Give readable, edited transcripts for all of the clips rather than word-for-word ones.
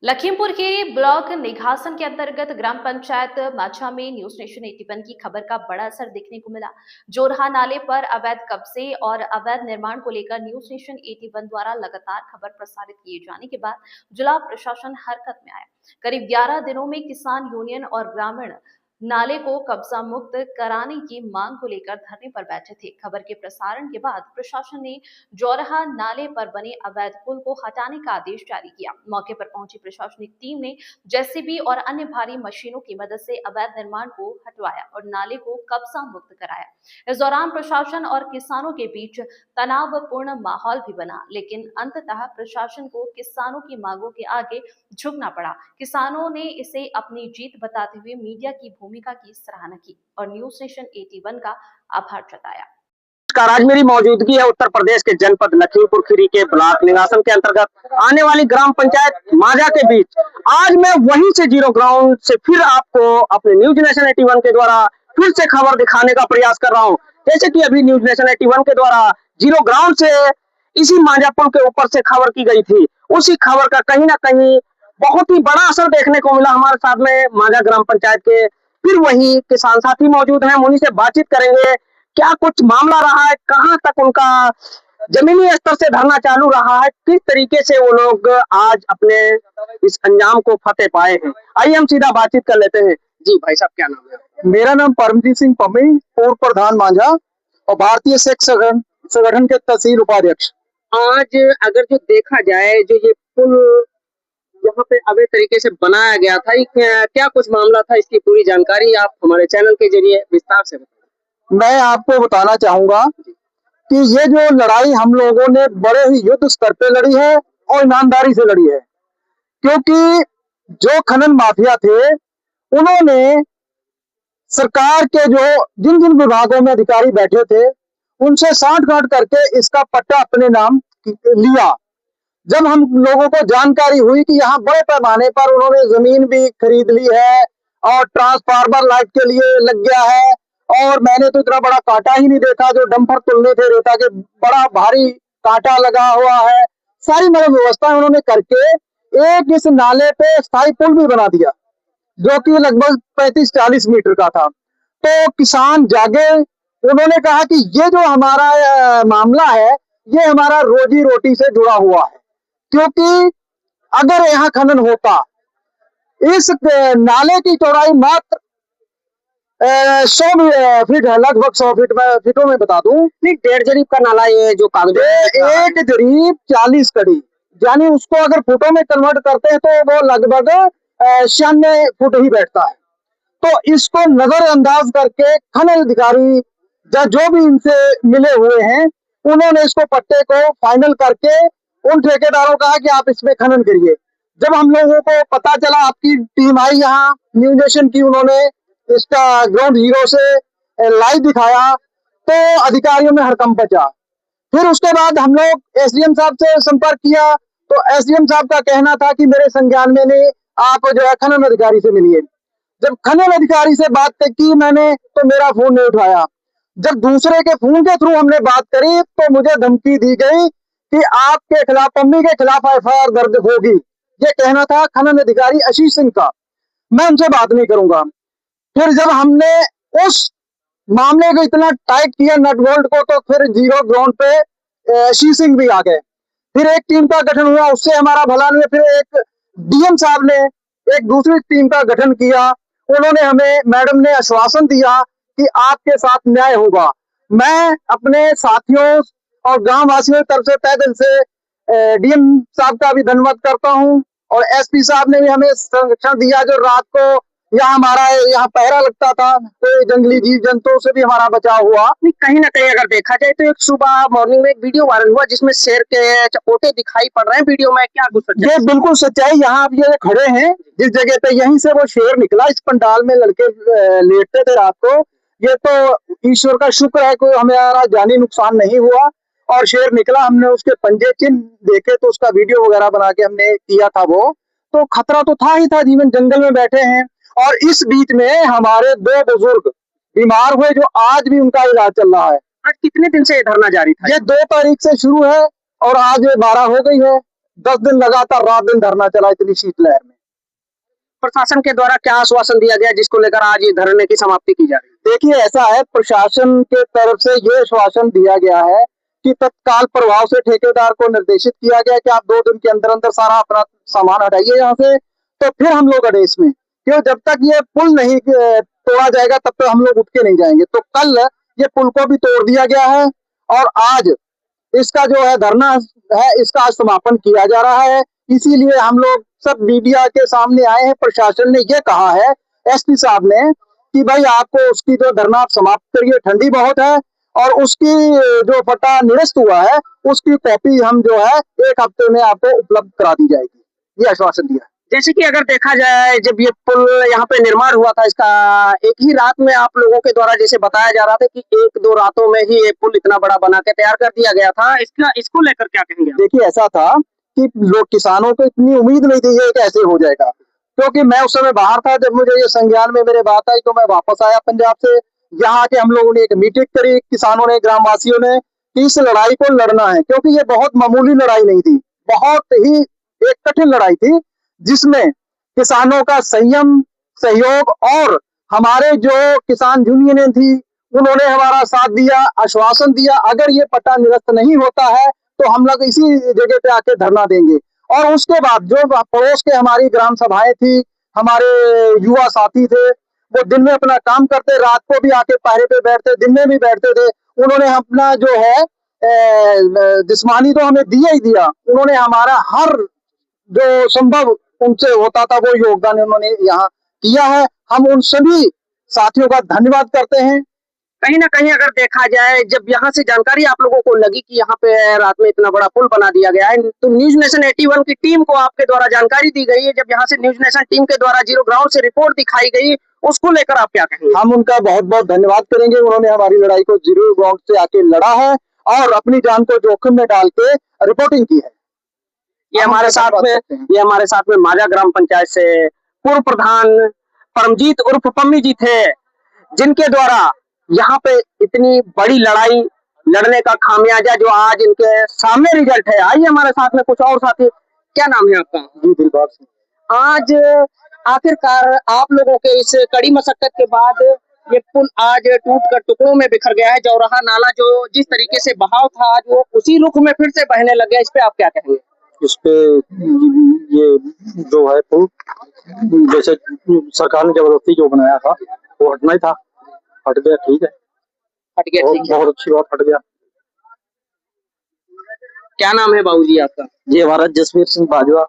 लखीमपुर के ब्लॉक निघासन के अंतर्गत ग्राम पंचायत माछा में न्यूज नेशन 81 की खबर का बड़ा असर देखने को मिला। जोरहा नाले पर अवैध कब्जे और अवैध निर्माण को लेकर न्यूज नेशन 81 द्वारा लगातार खबर प्रसारित किए जाने के बाद जिला प्रशासन हरकत में आया। करीब 11 दिनों में किसान यूनियन और ग्रामीण नाले को कब्जा मुक्त कराने की मांग को लेकर धरने पर बैठे थे। खबर के प्रसारण के बाद प्रशासन ने जोरहा नाले पर बने अवैध पुल को हटाने का आदेश जारी किया। मौके पर पहुंची प्रशासनिक टीम ने जेसीबी और अन्य भारी मशीनों की मदद से अवैध निर्माण को हटवाया और नाले को कब्जा मुक्त कराया। इस दौरान प्रशासन और किसानों के बीच तनावपूर्ण माहौल भी बना, लेकिन अंततः प्रशासन को किसानों की मांगों के आगे झुकना पड़ा। किसानों ने इसे अपनी जीत बताते हुए मीडिया की भूमिका की सराहना की और न्यूज नेशन 81 का आभार जताया। आज मेरी मौजूदगी है उत्तर प्रदेश के जनपद लखीमपुर खीरी के ब्लॉक निघासन के अंतर्गत आने वाली ग्राम पंचायत माजा के बीच। आज मैं वहीं से जीरो ग्राउंड से फिर आपको अपने न्यूज नेशन 81 के द्वारा फिर से खबर दिखाने का प्रयास कर रहा हूं। जैसे कि अभी न्यूज नेशन 81 के द्वारा जीरो ग्राउंड से इसी माजा पुल के ऊपर से खबर की गई थी, उसी खबर का कहीं ना कहीं बहुत ही बड़ा असर देखने को मिला। हमारे साथ में माजा ग्राम पंचायत के फिर वही किसान साथी मौजूद हैं, उन्हीं से बातचीत करेंगे क्या कुछ मामला रहा है, कहां तक उनका जमीनी स्तर से धरना चालू रहा है, किस तरीके से वो लोग आज अपने इस अंजाम को फतेह पाए हैं। आइए हम सीधा बातचीत कर लेते हैं। जी भाई साहब, क्या नाम है? मेरा नाम परमजीत सिंह पम्मी, पूर्व प्रधान मांझा और भारतीय सेक्स संगठन के तहसील उपाध्यक्ष। आज अगर जो देखा जाए, जो ये पुल यहाँ पे अवैध तरीके से बनाया गया था, क्या कुछ मामला था, इसकी पूरी जानकारी आप हमारे चैनल के जरिए विस्तार से बताएं। मैं आपको बताना चाहूंगा कि ये जो लड़ाई हम लोगों ने बड़े ही युद्ध स्तर पे लड़ी है और ईमानदारी से लड़ी है, क्योंकि जो खनन माफिया थे उन्होंने सरकार के जो जिन जिन विभागों में अधिकारी बैठे थे उनसे सांठ-गांठ करके इसका पट्टा अपने नाम लिया। जब हम लोगों को जानकारी हुई कि यहाँ बड़े पैमाने पर उन्होंने जमीन भी खरीद ली है और ट्रांसफार्मर लाइट के लिए लग गया है, और मैंने तो इतना बड़ा कांटा ही नहीं देखा जो डंपर तुलने थे रेता के, बड़ा भारी कांटा लगा हुआ है। सारी मतलब व्यवस्था उन्होंने करके एक इस नाले पे स्थायी पुल भी बना दिया जो कि लगभग 35-40 मीटर का था। तो किसान जागे, उन्होंने कहा कि ये जो हमारा मामला है ये हमारा रोजी रोटी से जुड़ा हुआ है, क्योंकि अगर यहाँ खनन होता, इस नाले की चौड़ाई मात्र 100 फीट है, लगभग 100 फीटों में बता दूं। 1.5 जरीब का नाला ये जो कागज, एक जरीब 40 कड़ी, यानी उसको अगर फुटों में कन्वर्ट करते हैं तो वो लगभग 96 फुट ही बैठता है। तो इसको नजरअंदाज करके खनन अधिकारी जो भी इनसे मिले हुए हैं उन्होंने इसको पट्टे को फाइनल करके उन ठेकेदारों कहा कि आप इसमें खनन करिए। जब हम लोगों को पता चला, आपकी टीम आई यहाँ न्यूज नेशन की, उन्होंने इसका ग्राउंड जीरो से लाइव दिखाया, तो अधिकारियों में हड़कंप मचा। फिर उसके बाद हम लोग एसडीएम साहब से संपर्क किया, तो एसडीएम साहब का कहना था कि मेरे संज्ञान में नहीं, आप जो है खनन अधिकारी से मिलिए। जब खनन अधिकारी से बात की मैंने, तो मेरा फोन नहीं उठाया। जब दूसरे के फोन के थ्रू हमने बात करी तो मुझे धमकी दी गई कि आपके खिलाफ, पम्मी के खिलाफ एफआईआर दर्ज होगी। ये कहना था खनन अधिकारी आशीष सिंह का। मैं उनसे बात नहीं करूंगा। फिर जब हमने उस मामले को इतना टाइट किया नट बोल्ट को, तो फिर जीरो ग्राउंड पे आशीष सिंह भी आ गए। फिर एक टीम का गठन हुआ, उससे हमारा भला नहीं। फिर एक डीएम साहब ने एक दूसरी टीम का गठन किया। उन्होंने हमें, मैडम ने आश्वासन दिया कि आपके साथ न्याय होगा। मैं अपने साथियों और गांव वासियों की तरफ से तहे दिल से डीएम साहब का भी धन्यवाद करता हूं, और एसपी साहब ने भी हमें संरक्षण दिया। जो रात को यहाँ हमारा यहाँ पहरा लगता था, तो जंगली जीव जंतुओं से भी हमारा बचाव हुआ। कहीं ना कहीं अगर देखा जाए तो एक सुबह मॉर्निंग में एक वीडियो वायरल हुआ जिसमें शेर के चपोटे दिखाई पड़ रहे हैं वीडियो में, क्या कुछ सच्चाई? ये बिल्कुल सच्चाई। यहाँ आप ये खड़े हैं जिस जगह पे, यहीं से वो शेर निकला। इस पंडाल में लड़के लेटते थे रात को। ये तो ईश्वर का शुक्र है कोई हमारा जानी नुकसान नहीं हुआ, और शेर निकला। हमने उसके पंजे चिन्ह देखे तो उसका वीडियो वगैरह बना के हमने किया था। वो तो खतरा तो था ही था, जीवन जंगल में बैठे हैं। और इस बीच में हमारे 2 बुजुर्ग बीमार हुए, जो आज भी उनका इलाज चल रहा है। आज कितने दिन से ये धरना जारी था? ये 2 तारीख से शुरू है और आज 12 हो गई है। 10 दिन लगातार रात दिन धरना चला इतनी शीतलहर में। प्रशासन के द्वारा क्या आश्वासन दिया गया जिसको लेकर आज ये धरने की समाप्ति की जा रही है? देखिए ऐसा है, प्रशासन के तरफ से ये आश्वासन दिया गया है कि तत्काल प्रभाव से ठेकेदार को निर्देशित किया गया कि आप 2 दिन के अंदर अंदर सारा अपना सामान हटाइए यहाँ से, तो फिर हम लोग अड़े इसमें, क्यों जब तक ये पुल नहीं तोड़ा जाएगा तब तक हम लोग उठ के नहीं जाएंगे। तो कल ये पुल को भी तोड़ दिया गया है और आज इसका जो है धरना है इसका आज समापन किया जा रहा है। इसीलिए हम लोग सब मीडिया के सामने आए हैं। प्रशासन ने ये कहा है, एसपी साहब ने, कि भाई आपको उसकी जो धरना आप समाप्त करिए, ठंडी बहुत है, और उसकी जो पट्टा निरस्त हुआ है उसकी कॉपी हम जो है 1 हफ्ते में आपको उपलब्ध करा दी जाएगी, ये आश्वासन दिया। जैसे कि अगर देखा जाए जब ये पुल यहाँ पे निर्माण हुआ था इसका एक ही रात में आप लोगों के द्वारा जैसे बताया जा रहा था कि 1-2 रातों में ही ये पुल इतना बड़ा बना के तैयार कर दिया गया था, इसको लेकर क्या कहेंगे? देखिए ऐसा था कि लोग किसानों को इतनी उम्मीद नहीं थी ये कैसे हो जाएगा, क्योंकि मैं उस समय बाहर था। जब मुझे ये संज्ञान में मेरे बात आई तो मैं वापस आया पंजाब से। यहाँ के हम लोगों ने एक मीटिंग करी, किसानों ने, ग्रामवासियों ने, कि इस लड़ाई को लड़ना है, क्योंकि ये बहुत मामूली लड़ाई नहीं थी, बहुत ही एक कठिन लड़ाई थी जिसमें किसानों का संयम, सहयोग और हमारे जो किसान यूनियनें थी उन्होंने हमारा साथ दिया, आश्वासन दिया अगर ये पट्टा निरस्त नहीं होता है तो हम लोग इसी जगह पे आके धरना देंगे। और उसके बाद जो पड़ोस के हमारी ग्राम सभाएं थी, हमारे युवा साथी थे, वो दिन में अपना काम करते, रात को भी आके पहरे पे बैठते, दिन में भी बैठते थे। उन्होंने अपना जो है जिस्मानी तो हमें दिया ही दिया, उन्होंने हमारा हर जो संभव उनसे होता था वो योगदान उन्होंने यहाँ किया है। हम उन सभी साथियों का धन्यवाद करते हैं। कहीं ना कहीं अगर देखा जाए जब यहाँ से जानकारी आप लोगों को लगी कि यहाँ पे रात में इतना बड़ा पुल बना दिया गया है तो न्यूज नेशन 81 की टीम को आपके द्वारा जानकारी दी गई है। जब यहाँ से न्यूज नेशन टीम के द्वारा जीरो ग्राउंड से रिपोर्ट दिखाई गई, उसको लेकर आप क्या कहेंगे? हम उनका बहुत बहुत धन्यवाद करेंगे। उन्होंने हमारी लड़ाई को जीरो ग्राउंड से आके लड़ा है और अपनी जान को जोखिम में डाल के रिपोर्टिंग की है। ये हमारे साथ में माजा ग्राम पंचायत से पूर्व प्रधान परमजीत उर्फ पम्मी जी थे, जिनके द्वारा यहाँ पे इतनी बड़ी लड़ाई लड़ने का खामियाजा जो आज इनके सामने रिजल्ट है। आइए हमारे साथ में कुछ और साथी। क्या नाम है आपका? जी दिलबाग सिंह। आज आखिरकार आप लोगों के इस कड़ी मशक्कत के बाद ये पुल आज टूट कर टुकड़ों में बिखर गया है। जौरहा नाला जो जिस तरीके से बहाव था आज वो उसी रुख में फिर से बहने लग गया। इस पे आप क्या कहेंगे? इस पे ये जो है पुल जैसे सरकार ने जबरदस्ती जो बनाया था वो हटना ही था, हट गया, ठीक है, हट गया, ठीक है, बहुत अच्छी बात, हट गया। क्या नाम है बाबूजी आपका? जी हमारा जसवीर सिंह बाजवा।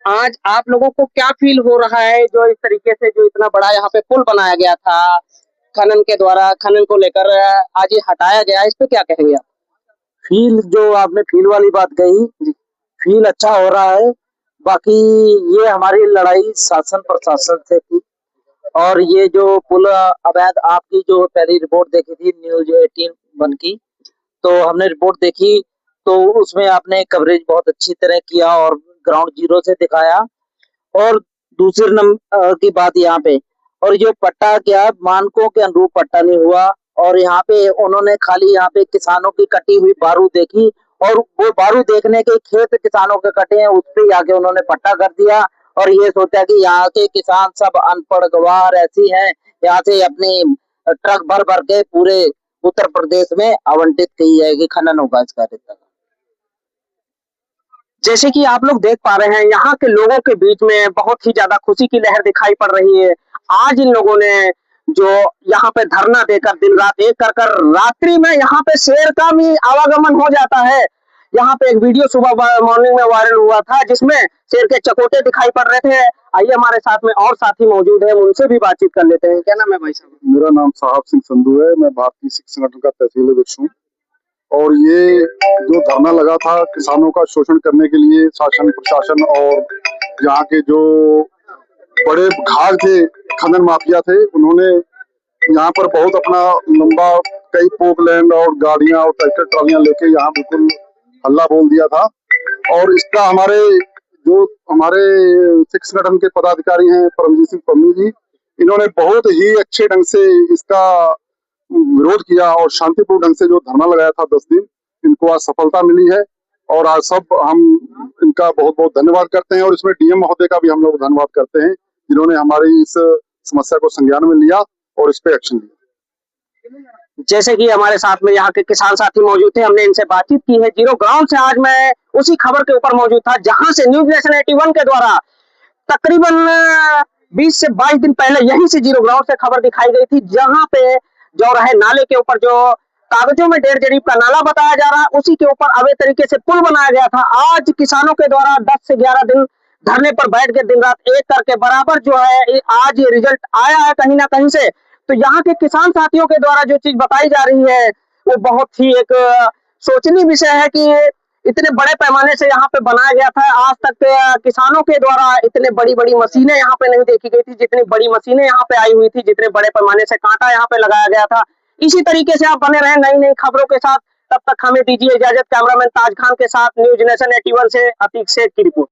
आज आप लोगों को क्या फील हो रहा है जो इस तरीके से जो इतना बड़ा यहाँ पे पुल बनाया गया था खनन के द्वारा, खनन को लेकर आज ये हटाया गया, इस पे क्या कहेंगे आप? फील जो आपने फील वाली बात कही, फील अच्छा हो रहा है। बाकी ये हमारी लड़ाई शासन प्रशासन से थी और ये जो पुल अवैध, आपकी जो पहली रिपोर्ट देखी थी न्यूज 18 की, तो हमने रिपोर्ट देखी तो उसमें आपने कवरेज बहुत अच्छी तरह किया और ग्राउंड जीरो से दिखाया। और दूसरे नंबर की बात यहाँ पे, और जो पट्टा क्या मानकों के अनुरूप पट्टा नहीं हुआ और यहाँ पे उन्होंने खाली यहाँ पे किसानों की कटी हुई बारू देखी और वो बारू देखने के खेत किसानों के कटे हैं उस पे आके उन्होंने पट्टा कर दिया और ये सोचा कि यहाँ के किसान सब अनपढ़ गवार ऐसी हैं, यहाँ से अपनी ट्रक भर भर के पूरे उत्तर प्रदेश में आवंटित की जाएगी, खनन होगा इसका। जैसे कि आप लोग देख पा रहे हैं यहाँ के लोगों के बीच में बहुत ही ज्यादा खुशी की लहर दिखाई पड़ रही है। आज इन लोगों ने जो यहाँ पे धरना देकर दिन रात एक कर कर रात्रि में यहाँ पे शेर का भी आवागमन हो जाता है। यहाँ पे एक वीडियो सुबह मॉर्निंग में वायरल हुआ था जिसमें शेर के चकोटे दिखाई पड़ रहे थे। आइए हमारे साथ में और साथी मौजूद है, उनसे भी बातचीत कर लेते हैं। क्या नाम है भाई साहब? मेरा नाम साहब सिंह संधू है, मैं भारतीय सिख संगठन का तहसील अध्यक्ष हूँ। और ये जो धरना लगा था किसानों का शोषण करने के लिए शासन प्रशासन और यहाँ के जो बड़े घाट थे खनन माफिया थे, उन्होंने यहाँ पर बहुत अपना लंबा कई पोकलैंड और गाड़ियां और ट्रैक्टर ट्रालियां लेके यहाँ बिल्कुल हल्ला बोल दिया था। और इसका हमारे सिख संगठन के पदाधिकारी हैं परमजीत सिंह पम्मी जी, इन्होंने बहुत ही अच्छे ढंग से इसका विरोध किया और शांतिपूर्ण ढंग से जो धरना लगाया था 10 दिन, इनको आज सफलता मिली है। और आज सब हम इनका बहुत बहुत धन्यवाद करते हैं और इसमें डीएम महोदय का भी हम लोग धन्यवाद करते हैं जिन्होंने हमारी इस समस्या को संज्ञान में लिया और इस पे एक्शन लिया। जैसे कि हमारे साथ में यहाँ के किसान साथी मौजूद थे, हमने इनसे बातचीत की है। जीरो ग्राउंड से आज मैं उसी खबर के ऊपर मौजूद था जहां से न्यूज नेशन 81 के द्वारा तकरीबन 20 से 22 दिन पहले यहीं से जीरो ग्राउंड से खबर दिखाई गई थी, जहां पे जो रहे नाले के ऊपर जो कागजों में 1.5 जरीब का नाला बताया जा रहा है, उसी के ऊपर अवैध तरीके से पुल बनाया गया था। आज किसानों के द्वारा 10 से 11 दिन धरने पर बैठ के दिन रात एक करके बराबर जो है आज ये रिजल्ट आया है कहीं ना कहीं से। तो यहाँ के किसान साथियों के द्वारा जो चीज बताई जा रही है वो बहुत ही एक सोचनीय विषय है कि इतने बड़े पैमाने से यहाँ पे बनाया गया था। आज तक किसानों के द्वारा इतने बड़ी बड़ी मशीनें यहाँ पे नहीं देखी गई थी, जितनी बड़ी मशीनें यहाँ पे आई हुई थी, जितने बड़े पैमाने से कांटा यहाँ पे लगाया गया था। इसी तरीके से आप बने रहे नई नई खबरों के साथ, तब तक हमें दीजिए इजाजत। कैमरामैन ताज खान के साथ न्यूज नेशन 81 से अतीक शेख की रिपोर्ट।